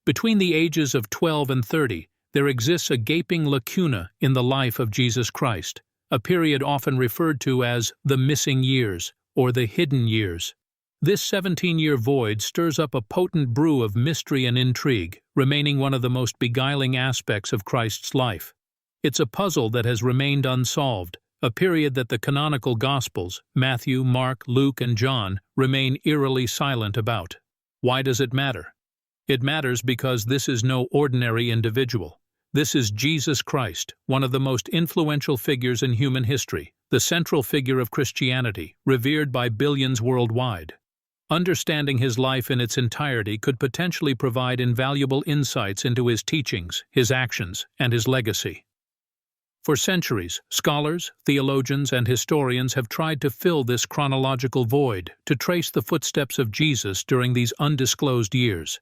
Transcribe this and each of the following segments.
Between the ages of 12 and 30, there exists a gaping lacuna in the life of Jesus Christ, a period often referred to as the missing years, or the hidden years. This 17-year void stirs up a potent brew of mystery and intrigue, remaining one of the most beguiling aspects of Christ's life. It's a puzzle that has remained unsolved, a period that the canonical Gospels, Matthew, Mark, Luke, and John, remain eerily silent about. Why does it matter? It matters because this is no ordinary individual. This is Jesus Christ, one of the most influential figures in human history, the central figure of Christianity, revered by billions worldwide. Understanding his life in its entirety could potentially provide invaluable insights into his teachings, his actions, and his legacy. For centuries, scholars, theologians, and historians have tried to fill this chronological void, to trace the footsteps of Jesus during these undisclosed years.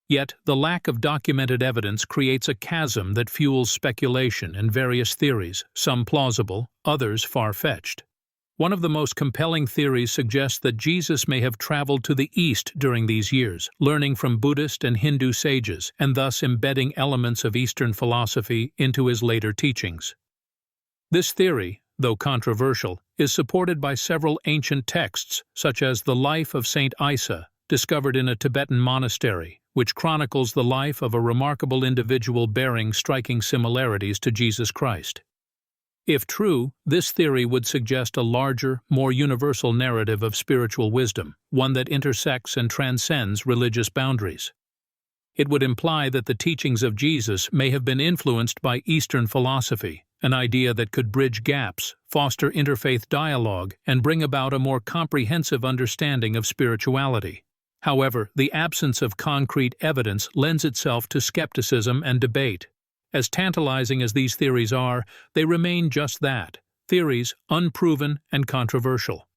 Yet, the lack of documented evidence creates a chasm that fuels speculation and various theories, some plausible, others far-fetched. One of the most compelling theories suggests that Jesus may have traveled to the East during these years, learning from Buddhist and Hindu sages, and thus embedding elements of Eastern philosophy into his later teachings. This theory, though controversial, is supported by several ancient texts, such as the Life of Saint Isa, discovered in a Tibetan monastery, which chronicles the life of a remarkable individual bearing striking similarities to Jesus Christ. If true, this theory would suggest a larger, more universal narrative of spiritual wisdom, one that intersects and transcends religious boundaries. It would imply that the teachings of Jesus may have been influenced by Eastern philosophy, an idea that could bridge gaps, foster interfaith dialogue, and bring about a more comprehensive understanding of spirituality. However, the absence of concrete evidence lends itself to skepticism and debate. As tantalizing as these theories are, they remain just that, theories, unproven and controversial.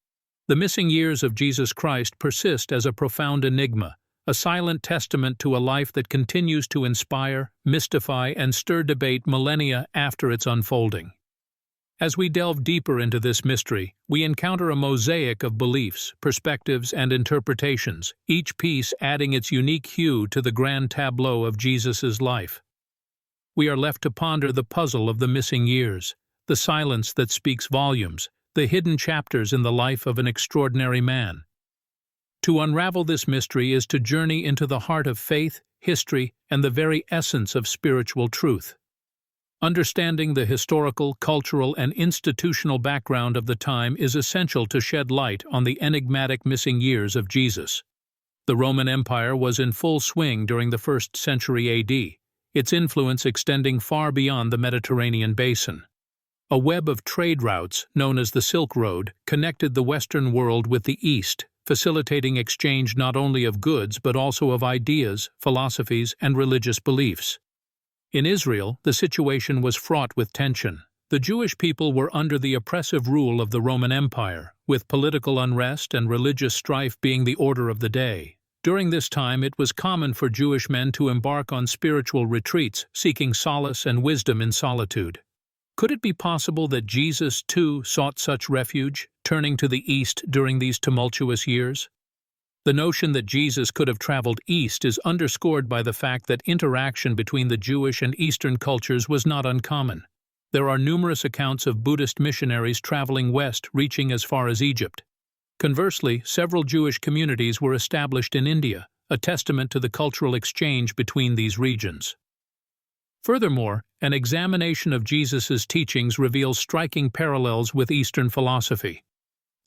The missing years of Jesus Christ persist as a profound enigma, a silent testament to a life that continues to inspire, mystify, and stir debate millennia after its unfolding. As we delve deeper into this mystery, we encounter a mosaic of beliefs, perspectives, and interpretations, each piece adding its unique hue to the grand tableau of Jesus' life. We are left to ponder the puzzle of the missing years, the silence that speaks volumes, the hidden chapters in the life of an extraordinary man. To unravel this mystery is to journey into the heart of faith, history, and the very essence of spiritual truth. Understanding the historical, cultural, and institutional background of the time is essential to shed light on the enigmatic missing years of Jesus. The Roman Empire was in full swing during the 1st century AD, its influence extending far beyond the Mediterranean basin. A web of trade routes, known as the Silk Road, connected the Western world with the East, facilitating exchange not only of goods but also of ideas, philosophies, and religious beliefs. In Israel, the situation was fraught with tension. The Jewish people were under the oppressive rule of the Roman Empire, with political unrest and religious strife being the order of the day. During this time, it was common for Jewish men to embark on spiritual retreats, seeking solace and wisdom in solitude. Could it be possible that Jesus, too, sought such refuge, turning to the East during these tumultuous years? The notion that Jesus could have traveled east is underscored by the fact that interaction between the Jewish and Eastern cultures was not uncommon. There are numerous accounts of Buddhist missionaries traveling west, reaching as far as Egypt. Conversely, several Jewish communities were established in India, a testament to the cultural exchange between these regions. Furthermore, an examination of Jesus' teachings reveals striking parallels with Eastern philosophy.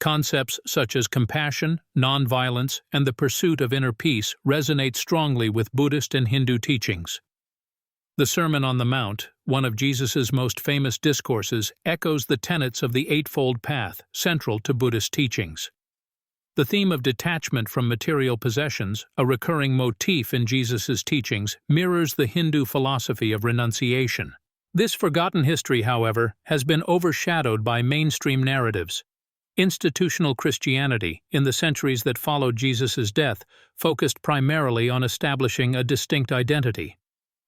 Concepts such as compassion, nonviolence, and the pursuit of inner peace resonate strongly with Buddhist and Hindu teachings. The Sermon on the Mount, one of Jesus' most famous discourses, echoes the tenets of the Eightfold Path, central to Buddhist teachings. The theme of detachment from material possessions, a recurring motif in Jesus' teachings, mirrors the Hindu philosophy of renunciation. This forgotten history, however, has been overshadowed by mainstream narratives. Institutional Christianity, in the centuries that followed Jesus' death, focused primarily on establishing a distinct identity.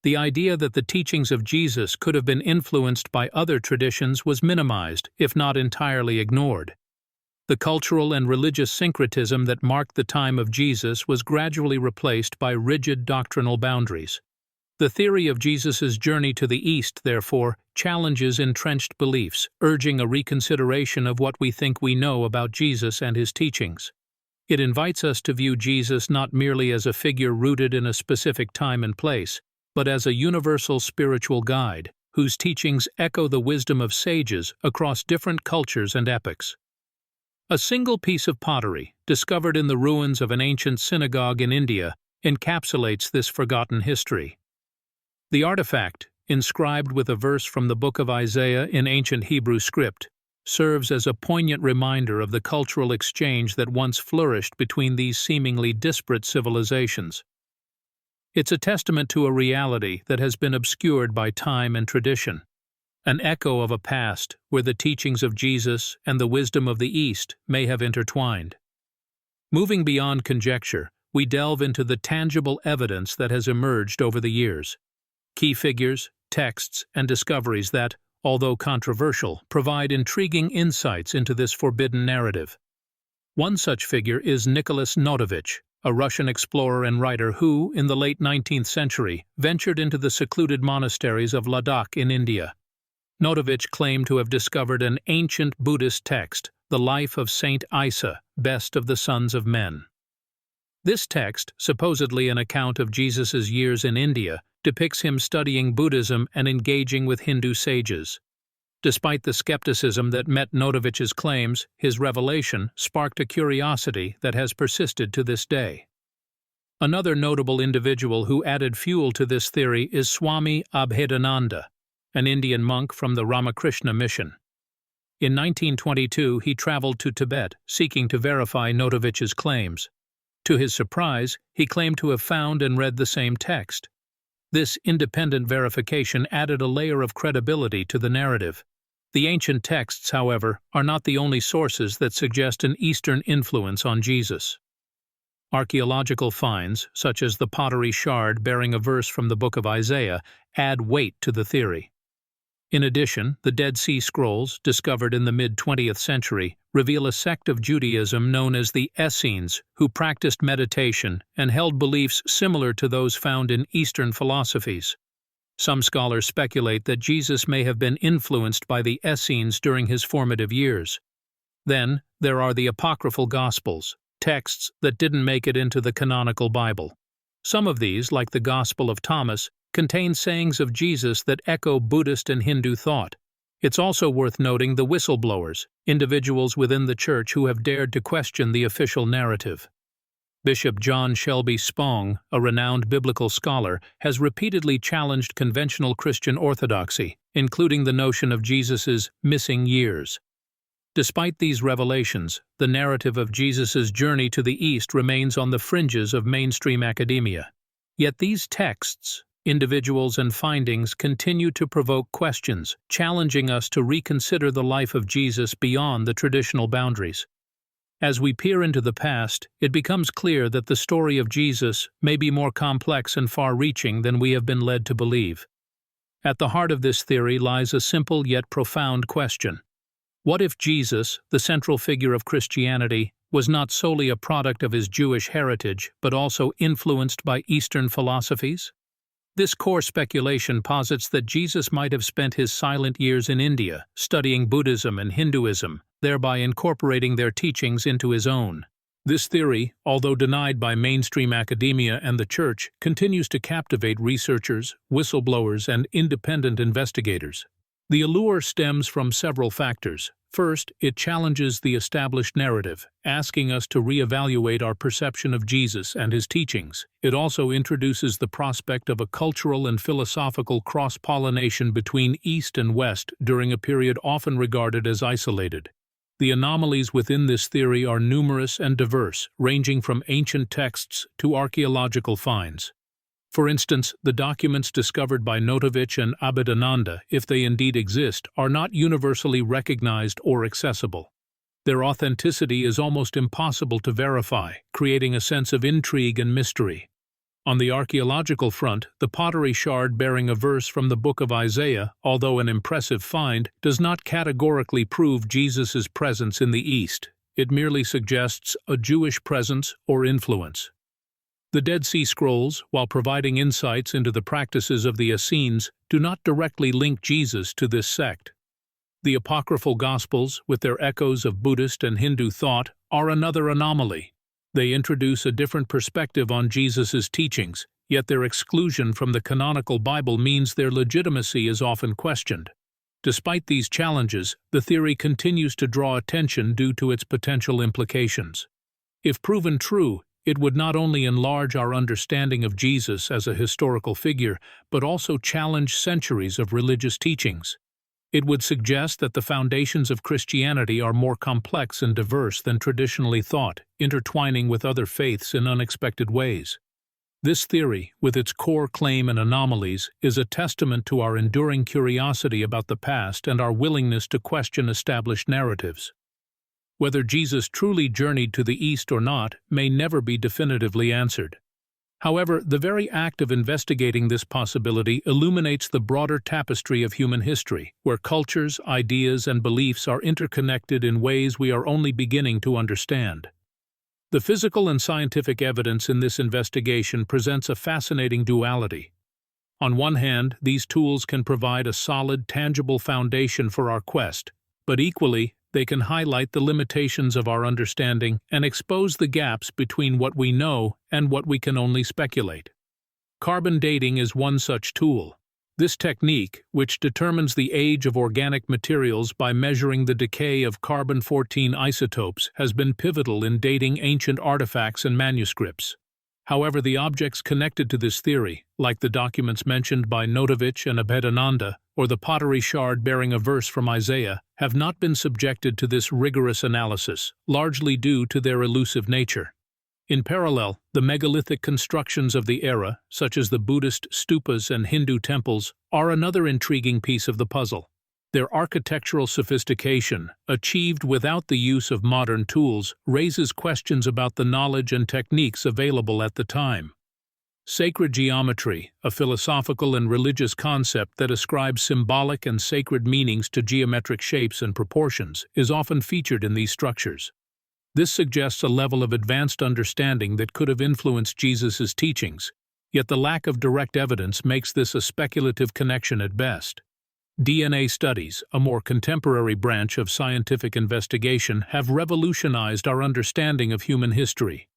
The idea that the teachings of Jesus could have been influenced by other traditions was minimized, if not entirely ignored. The cultural and religious syncretism that marked the time of Jesus was gradually replaced by rigid doctrinal boundaries. The theory of Jesus' journey to the East, therefore, challenges entrenched beliefs, urging a reconsideration of what we think we know about Jesus and his teachings. It invites us to view Jesus not merely as a figure rooted in a specific time and place, but as a universal spiritual guide, whose teachings echo the wisdom of sages across different cultures and epochs. A single piece of pottery, discovered in the ruins of an ancient synagogue in India, encapsulates this forgotten history. The artifact, inscribed with a verse from the book of Isaiah in ancient Hebrew script, serves as a poignant reminder of the cultural exchange that once flourished between these seemingly disparate civilizations. It's a testament to a reality that has been obscured by time and tradition, an echo of a past where the teachings of Jesus and the wisdom of the East may have intertwined. Moving beyond conjecture, we delve into the tangible evidence that has emerged over the years. Key figures, texts, and discoveries that, although controversial, provide intriguing insights into this forbidden narrative. One such figure is Nicholas Notovich, a Russian explorer and writer who, in the late 19th century, ventured into the secluded monasteries of Ladakh in India. Notovich claimed to have discovered an ancient Buddhist text, the life of Saint Isa, best of the sons of men. This text, supposedly an account of Jesus' years in India, depicts him studying Buddhism and engaging with Hindu sages. Despite the skepticism that met Notovich's claims, his revelation sparked a curiosity that has persisted to this day. Another notable individual who added fuel to this theory is Swami Abhedananda, an Indian monk from the Ramakrishna mission. In 1922, he traveled to Tibet, seeking to verify Notovich's claims. To his surprise, he claimed to have found and read the same text. This independent verification added a layer of credibility to the narrative. The ancient texts, however, are not the only sources that suggest an Eastern influence on Jesus. Archaeological finds, such as the pottery shard bearing a verse from the book of Isaiah, add weight to the theory. In addition, the Dead Sea Scrolls, discovered in the mid-20th century, reveal a sect of Judaism known as the Essenes, who practiced meditation and held beliefs similar to those found in Eastern philosophies. Some scholars speculate that Jesus may have been influenced by the Essenes during his formative years. Then, there are the apocryphal Gospels, texts that didn't make it into the canonical Bible. Some of these, like the Gospel of Thomas, contain sayings of Jesus that echo Buddhist and Hindu thought. It's also worth noting the whistleblowers, individuals within the Church who have dared to question the official narrative. Bishop John Shelby Spong, a renowned biblical scholar, has repeatedly challenged conventional Christian orthodoxy, including the notion of Jesus' missing years. Despite these revelations, the narrative of Jesus' journey to the East remains on the fringes of mainstream academia. Yet these texts, individuals, and findings continue to provoke questions, challenging us to reconsider the life of Jesus beyond the traditional boundaries. As we peer into the past, it becomes clear that the story of Jesus may be more complex and far-reaching than we have been led to believe. At the heart of this theory lies a simple yet profound question. What if Jesus, the central figure of Christianity, was not solely a product of his Jewish heritage, but also influenced by Eastern philosophies? This core speculation posits that Jesus might have spent his silent years in India, studying Buddhism and Hinduism, thereby incorporating their teachings into his own. This theory, although denied by mainstream academia and the Church, continues to captivate researchers, whistleblowers, and independent investigators. The allure stems from several factors. First, it challenges the established narrative, asking us to reevaluate our perception of Jesus and his teachings. It also introduces the prospect of a cultural and philosophical cross-pollination between East and West during a period often regarded as isolated. The anomalies within this theory are numerous and diverse, ranging from ancient texts to archaeological finds. For instance, the documents discovered by Notovich and Abhedananda, if they indeed exist, are not universally recognized or accessible. Their authenticity is almost impossible to verify, creating a sense of intrigue and mystery. On the archaeological front, the pottery shard bearing a verse from the book of Isaiah, although an impressive find, does not categorically prove Jesus' presence in the East. it merely suggests a Jewish presence or influence. The Dead Sea Scrolls, while providing insights into the practices of the Essenes, do not directly link Jesus to this sect. The apocryphal Gospels, with their echoes of Buddhist and Hindu thought, are another anomaly. They introduce a different perspective on Jesus' teachings, yet their exclusion from the canonical Bible means their legitimacy is often questioned. Despite these challenges, the theory continues to draw attention due to its potential implications. If proven true, it would not only enlarge our understanding of Jesus as a historical figure, but also challenge centuries of religious teachings. It would suggest that the foundations of Christianity are more complex and diverse than traditionally thought, intertwining with other faiths in unexpected ways. This theory, with its core claim and anomalies, is a testament to our enduring curiosity about the past and our willingness to question established narratives. Whether Jesus truly journeyed to the East or not may never be definitively answered. However, the very act of investigating this possibility illuminates the broader tapestry of human history, where cultures, ideas, and beliefs are interconnected in ways we are only beginning to understand. The physical and scientific evidence in this investigation presents a fascinating duality. On one hand, these tools can provide a solid, tangible foundation for our quest, but equally, they can highlight the limitations of our understanding and expose the gaps between what we know and what we can only speculate. Carbon dating is one such tool. This technique, which determines the age of organic materials by measuring the decay of carbon-14 isotopes, has been pivotal in dating ancient artifacts and manuscripts. However, the objects connected to this theory, like the documents mentioned by Notovich and Abhedananda, or the pottery shard bearing a verse from Isaiah, have not been subjected to this rigorous analysis, largely due to their elusive nature. In parallel, the megalithic constructions of the era, such as the Buddhist stupas and Hindu temples, are another intriguing piece of the puzzle. Their architectural sophistication, achieved without the use of modern tools, raises questions about the knowledge and techniques available at the time. Sacred geometry, a philosophical and religious concept that ascribes symbolic and sacred meanings to geometric shapes and proportions, is often featured in these structures. This suggests a level of advanced understanding that could have influenced Jesus' teachings, yet the lack of direct evidence makes this a speculative connection at best. DNA studies, a more contemporary branch of scientific investigation, have revolutionized our understanding of human history.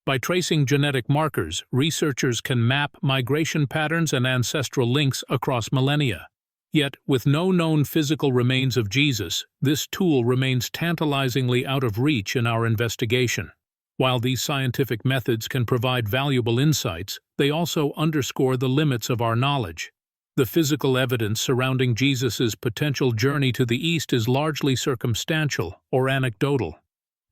By tracing genetic markers, researchers can map migration patterns and ancestral links across millennia. Yet, with no known physical remains of Jesus, this tool remains tantalizingly out of reach in our investigation. While these scientific methods can provide valuable insights, they also underscore the limits of our knowledge. The physical evidence surrounding Jesus' potential journey to the East is largely circumstantial or anecdotal.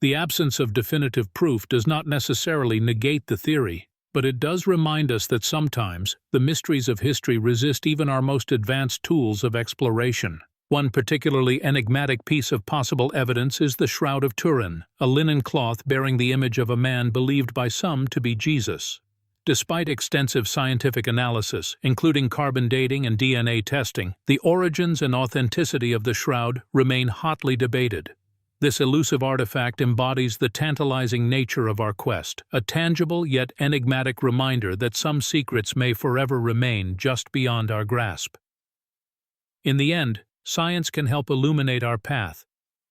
The absence of definitive proof does not necessarily negate the theory, but it does remind us that sometimes the mysteries of history resist even our most advanced tools of exploration. One particularly enigmatic piece of possible evidence is the Shroud of Turin, a linen cloth bearing the image of a man believed by some to be Jesus. Despite extensive scientific analysis, including carbon dating and DNA testing, the origins and authenticity of the shroud remain hotly debated. This elusive artifact embodies the tantalizing nature of our quest, a tangible yet enigmatic reminder that some secrets may forever remain just beyond our grasp. In the end, science can help illuminate our path,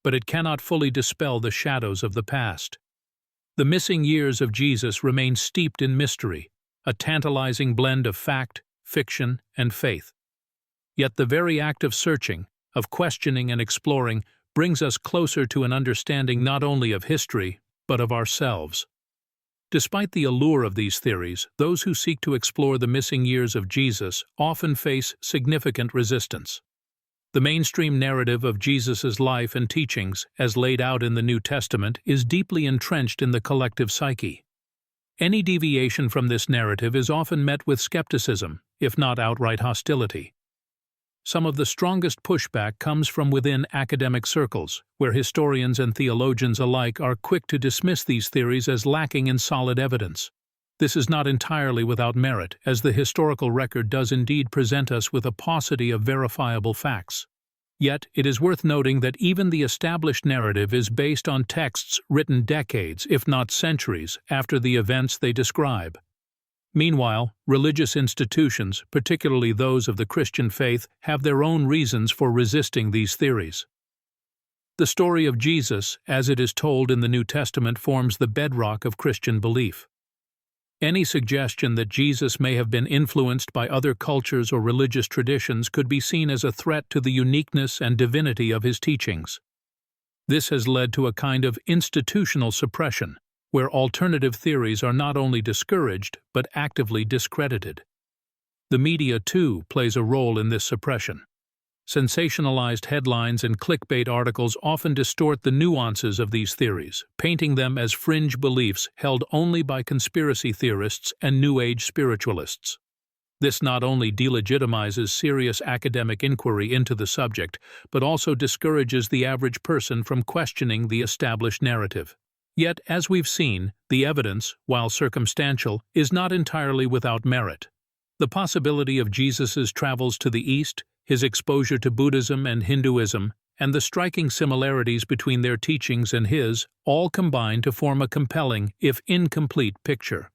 but it cannot fully dispel the shadows of the past. The missing years of Jesus remain steeped in mystery, a tantalizing blend of fact, fiction, and faith. Yet the very act of searching, of questioning and exploring, brings us closer to an understanding not only of history, but of ourselves. Despite the allure of these theories, those who seek to explore the missing years of Jesus often face significant resistance. The mainstream narrative of Jesus' life and teachings, as laid out in the New Testament, is deeply entrenched in the collective psyche. Any deviation from this narrative is often met with skepticism, if not outright hostility. Some of the strongest pushback comes from within academic circles, where historians and theologians alike are quick to dismiss these theories as lacking in solid evidence. This is not entirely without merit, as the historical record does indeed present us with a paucity of verifiable facts. Yet, it is worth noting that even the established narrative is based on texts written decades, if not centuries, after the events they describe. Meanwhile, religious institutions, particularly those of the Christian faith, have their own reasons for resisting these theories. The story of Jesus, as it is told in the New Testament, forms the bedrock of Christian belief. Any suggestion that Jesus may have been influenced by other cultures or religious traditions could be seen as a threat to the uniqueness and divinity of his teachings. This has led to a kind of institutional suppression, where alternative theories are not only discouraged but actively discredited. The media, too, plays a role in this suppression. Sensationalized headlines and clickbait articles often distort the nuances of these theories, painting them as fringe beliefs held only by conspiracy theorists and New Age spiritualists. This not only delegitimizes serious academic inquiry into the subject, but also discourages the average person from questioning the established narrative. Yet, as we've seen, the evidence, while circumstantial, is not entirely without merit. The possibility of Jesus's travels to the East, his exposure to Buddhism and Hinduism, and the striking similarities between their teachings and his, all combine to form a compelling, if incomplete, picture.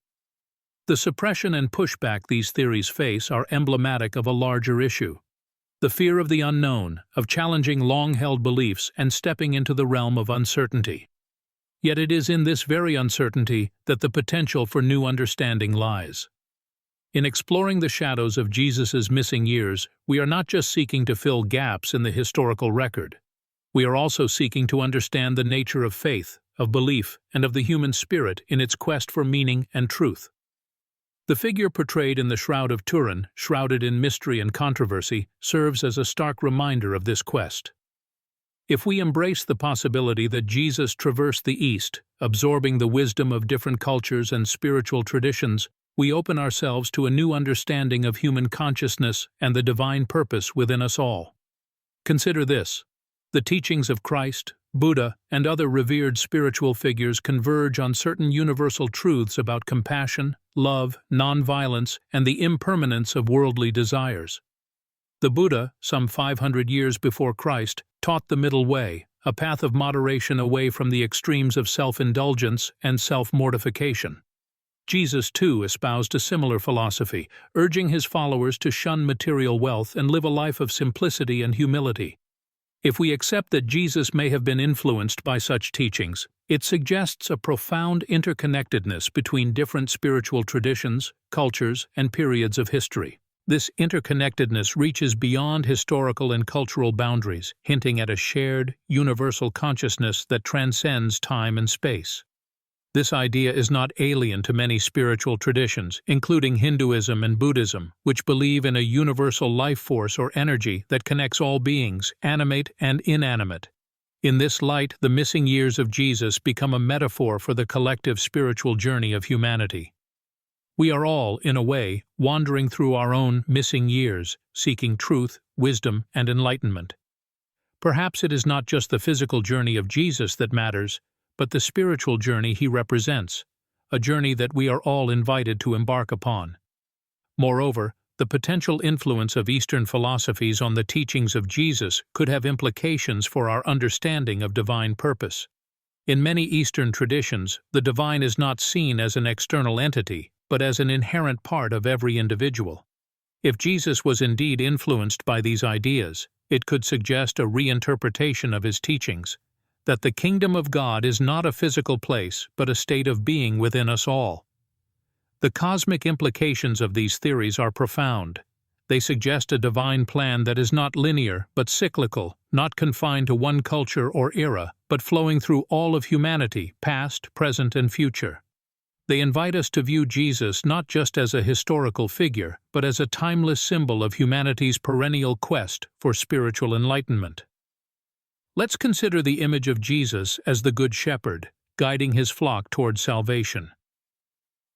The suppression and pushback these theories face are emblematic of a larger issue: the fear of the unknown, of challenging long-held beliefs and stepping into the realm of uncertainty. Yet it is in this very uncertainty that the potential for new understanding lies. In exploring the shadows of Jesus's missing years, we are not just seeking to fill gaps in the historical record. We are also seeking to understand the nature of faith, of belief, and of the human spirit in its quest for meaning and truth. The figure portrayed in the Shroud of Turin, shrouded in mystery and controversy, serves as a stark reminder of this quest. If we embrace the possibility that Jesus traversed the East, absorbing the wisdom of different cultures and spiritual traditions, we open ourselves to a new understanding of human consciousness and the divine purpose within us all. Consider this: the teachings of Christ, Buddha, and other revered spiritual figures converge on certain universal truths about compassion, love, nonviolence, and the impermanence of worldly desires. The Buddha, some 500 years before Christ, taught the middle way, a path of moderation away from the extremes of self-indulgence and self-mortification. Jesus, too, espoused a similar philosophy, urging his followers to shun material wealth and live a life of simplicity and humility. If we accept that Jesus may have been influenced by such teachings, it suggests a profound interconnectedness between different spiritual traditions, cultures, and periods of history. This interconnectedness reaches beyond historical and cultural boundaries, hinting at a shared, universal consciousness that transcends time and space. This idea is not alien to many spiritual traditions, including Hinduism and Buddhism, which believe in a universal life force or energy that connects all beings, animate and inanimate. In this light, the missing years of Jesus become a metaphor for the collective spiritual journey of humanity. We are all, in a way, wandering through our own missing years, seeking truth, wisdom, and enlightenment. Perhaps it is not just the physical journey of Jesus that matters, but the spiritual journey he represents, a journey that we are all invited to embark upon. Moreover, the potential influence of Eastern philosophies on the teachings of Jesus could have implications for our understanding of divine purpose. In many Eastern traditions, the divine is not seen as an external entity, but as an inherent part of every individual. If Jesus was indeed influenced by these ideas, it could suggest a reinterpretation of his teachings, that the kingdom of God is not a physical place, but a state of being within us all. The cosmic implications of these theories are profound. They suggest a divine plan that is not linear, but cyclical, not confined to one culture or era, but flowing through all of humanity, past, present, and future. They invite us to view Jesus not just as a historical figure, but as a timeless symbol of humanity's perennial quest for spiritual enlightenment. Let's consider the image of Jesus as the Good Shepherd, guiding his flock toward salvation.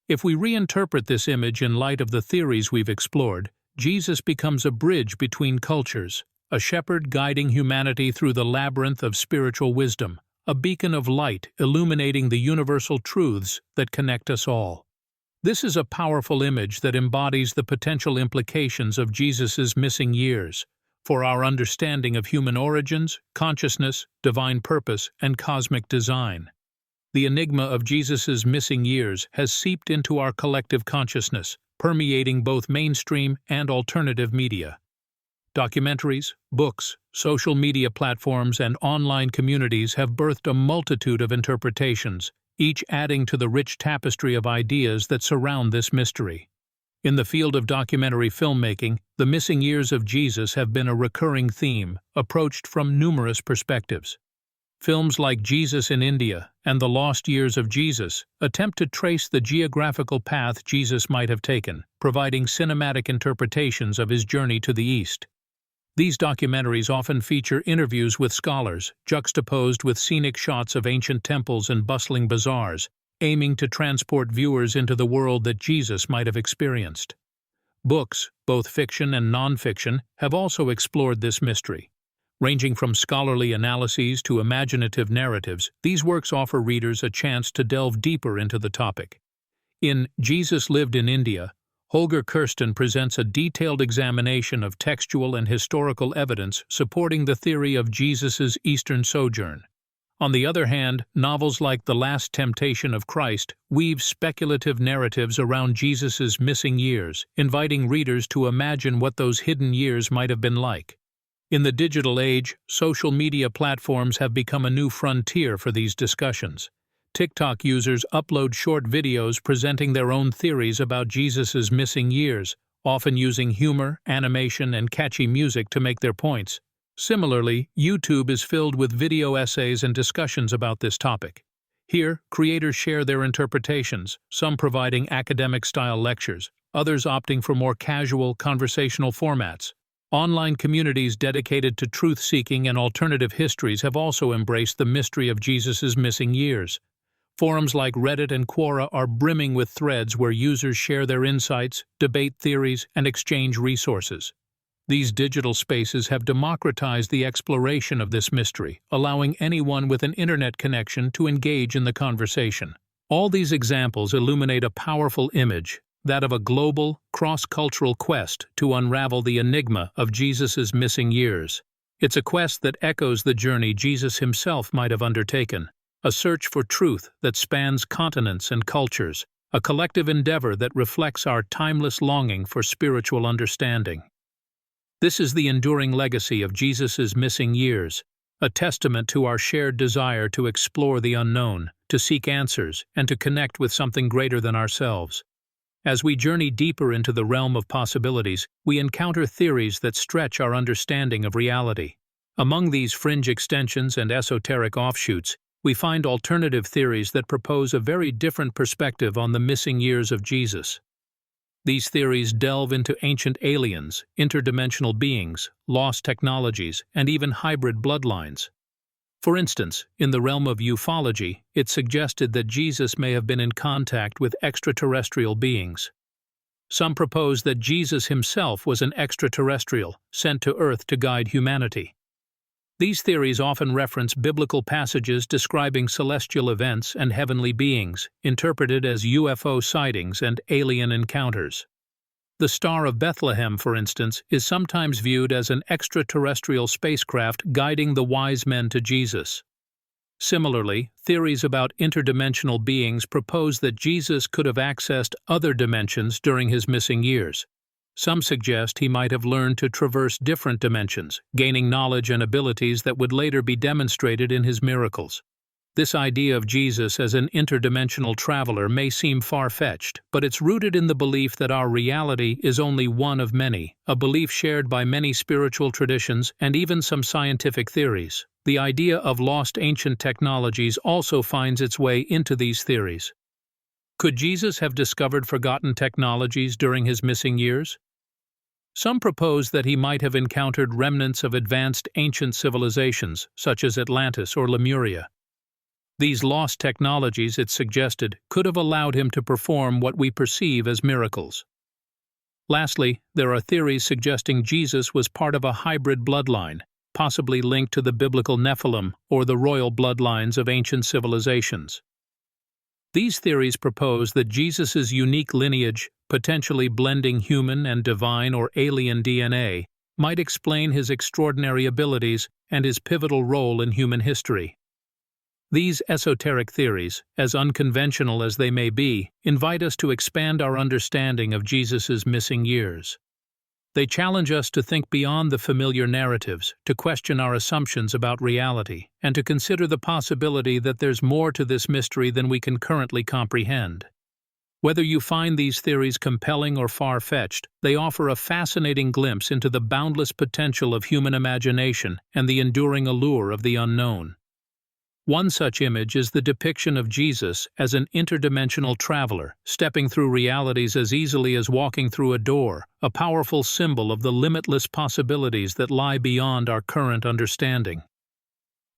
If we reinterpret this image in light of the theories we've explored, Jesus becomes a bridge between cultures, a shepherd guiding humanity through the labyrinth of spiritual wisdom, a beacon of light illuminating the universal truths that connect us all. This is a powerful image that embodies the potential implications of Jesus's missing years, for our understanding of human origins, consciousness, divine purpose, and cosmic design. The enigma of Jesus' missing years has seeped into our collective consciousness, permeating both mainstream and alternative media. Documentaries, books, social media platforms, and online communities have birthed a multitude of interpretations, each adding to the rich tapestry of ideas that surround this mystery. In the field of documentary filmmaking, the missing years of Jesus have been a recurring theme, approached from numerous perspectives. Films like Jesus in India and The Lost Years of Jesus attempt to trace the geographical path Jesus might have taken, providing cinematic interpretations of his journey to the East. These documentaries often feature interviews with scholars, juxtaposed with scenic shots of ancient temples and bustling bazaars, aiming to transport viewers into the world that Jesus might have experienced. Books, both fiction and non-fiction, have also explored this mystery. Ranging from scholarly analyses to imaginative narratives, these works offer readers a chance to delve deeper into the topic. In Jesus Lived in India, Holger Kirsten presents a detailed examination of textual and historical evidence supporting the theory of Jesus' Eastern sojourn. On the other hand, novels like The Last Temptation of Christ weave speculative narratives around Jesus' missing years, inviting readers to imagine what those hidden years might have been like. In the digital age, social media platforms have become a new frontier for these discussions. TikTok users upload short videos presenting their own theories about Jesus' missing years, often using humor, animation, and catchy music to make their points. Similarly, YouTube is filled with video essays and discussions about this topic. Here, creators share their interpretations, some providing academic-style lectures, others opting for more casual, conversational formats. Online communities dedicated to truth-seeking and alternative histories have also embraced the mystery of Jesus' missing years. Forums like Reddit and Quora are brimming with threads where users share their insights, debate theories, and exchange resources. These digital spaces have democratized the exploration of this mystery, allowing anyone with an internet connection to engage in the conversation. All these examples illuminate a powerful image, that of a global, cross-cultural quest to unravel the enigma of Jesus' missing years. It's a quest that echoes the journey Jesus himself might have undertaken, a search for truth that spans continents and cultures, a collective endeavor that reflects our timeless longing for spiritual understanding. This is the enduring legacy of Jesus' missing years, a testament to our shared desire to explore the unknown, to seek answers, and to connect with something greater than ourselves. As we journey deeper into the realm of possibilities, we encounter theories that stretch our understanding of reality. Among these fringe extensions and esoteric offshoots, we find alternative theories that propose a very different perspective on the missing years of Jesus. These theories delve into ancient aliens, interdimensional beings, lost technologies, and even hybrid bloodlines. For instance, in the realm of ufology, it's suggested that Jesus may have been in contact with extraterrestrial beings. Some propose that Jesus himself was an extraterrestrial, sent to Earth to guide humanity. These theories often reference biblical passages describing celestial events and heavenly beings, interpreted as UFO sightings and alien encounters. The Star of Bethlehem, for instance, is sometimes viewed as an extraterrestrial spacecraft guiding the wise men to Jesus. Similarly, theories about interdimensional beings propose that Jesus could have accessed other dimensions during his missing years. Some suggest he might have learned to traverse different dimensions, gaining knowledge and abilities that would later be demonstrated in his miracles. This idea of Jesus as an interdimensional traveler may seem far-fetched, but it's rooted in the belief that our reality is only one of many, a belief shared by many spiritual traditions and even some scientific theories. The idea of lost ancient technologies also finds its way into these theories. Could Jesus have discovered forgotten technologies during his missing years? Some propose that he might have encountered remnants of advanced ancient civilizations, such as Atlantis or Lemuria. These lost technologies, it's suggested, could have allowed him to perform what we perceive as miracles. Lastly, there are theories suggesting Jesus was part of a hybrid bloodline, possibly linked to the biblical Nephilim or the royal bloodlines of ancient civilizations. These theories propose that Jesus' unique lineage, potentially blending human and divine or alien DNA, might explain his extraordinary abilities and his pivotal role in human history. These esoteric theories, as unconventional as they may be, invite us to expand our understanding of Jesus' missing years. They challenge us to think beyond the familiar narratives, to question our assumptions about reality, and to consider the possibility that there's more to this mystery than we can currently comprehend. Whether you find these theories compelling or far-fetched, they offer a fascinating glimpse into the boundless potential of human imagination and the enduring allure of the unknown. One such image is the depiction of Jesus as an interdimensional traveler, stepping through realities as easily as walking through a door, a powerful symbol of the limitless possibilities that lie beyond our current understanding.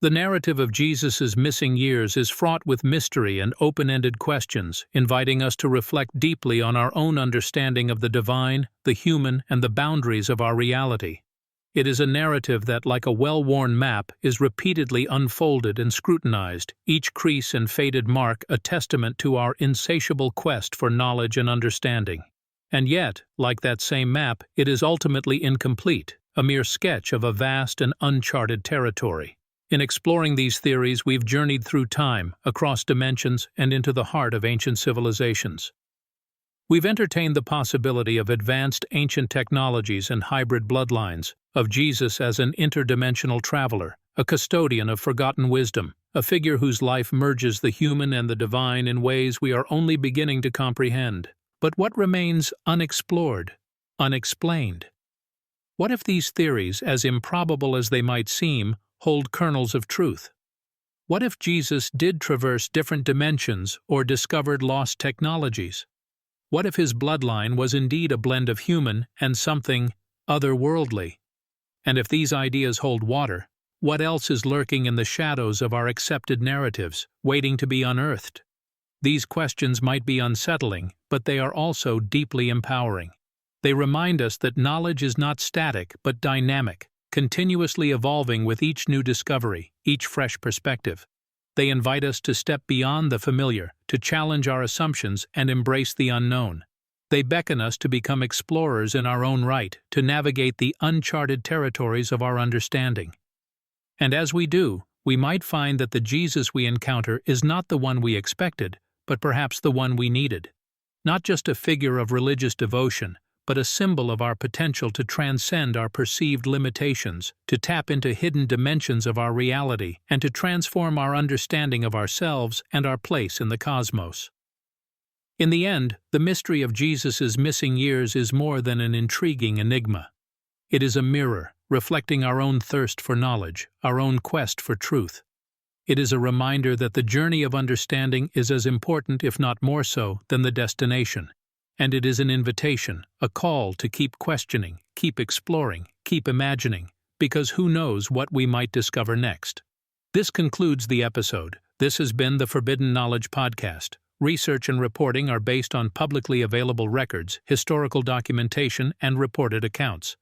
The narrative of Jesus' missing years is fraught with mystery and open-ended questions, inviting us to reflect deeply on our own understanding of the divine, the human, and the boundaries of our reality. It is a narrative that, like a well-worn map, is repeatedly unfolded and scrutinized, each crease and faded mark a testament to our insatiable quest for knowledge and understanding. And yet, like that same map, it is ultimately incomplete, a mere sketch of a vast and uncharted territory. In exploring these theories, we've journeyed through time, across dimensions, and into the heart of ancient civilizations. We've entertained the possibility of advanced ancient technologies and hybrid bloodlines, of Jesus as an interdimensional traveler, a custodian of forgotten wisdom, a figure whose life merges the human and the divine in ways we are only beginning to comprehend. But what remains unexplored, unexplained? What if these theories, as improbable as they might seem, hold kernels of truth? What if Jesus did traverse different dimensions or discovered lost technologies? What if his bloodline was indeed a blend of human and something otherworldly? And if these ideas hold water, what else is lurking in the shadows of our accepted narratives, waiting to be unearthed? These questions might be unsettling, but they are also deeply empowering. They remind us that knowledge is not static but dynamic, continuously evolving with each new discovery, each fresh perspective. They invite us to step beyond the familiar, to challenge our assumptions and embrace the unknown. They beckon us to become explorers in our own right, to navigate the uncharted territories of our understanding. And as we do, we might find that the Jesus we encounter is not the one we expected, but perhaps the one we needed. Not just a figure of religious devotion, but a symbol of our potential to transcend our perceived limitations, to tap into hidden dimensions of our reality, and to transform our understanding of ourselves and our place in the cosmos. In the end, the mystery of Jesus' missing years is more than an intriguing enigma. It is a mirror, reflecting our own thirst for knowledge, our own quest for truth. It is a reminder that the journey of understanding is as important, if not more so, than the destination. And it is an invitation, a call to keep questioning, keep exploring, keep imagining, because who knows what we might discover next. This concludes the episode. This has been the Forbidden Knowledge Podcast. Research and reporting are based on publicly available records, historical documentation, and reported accounts.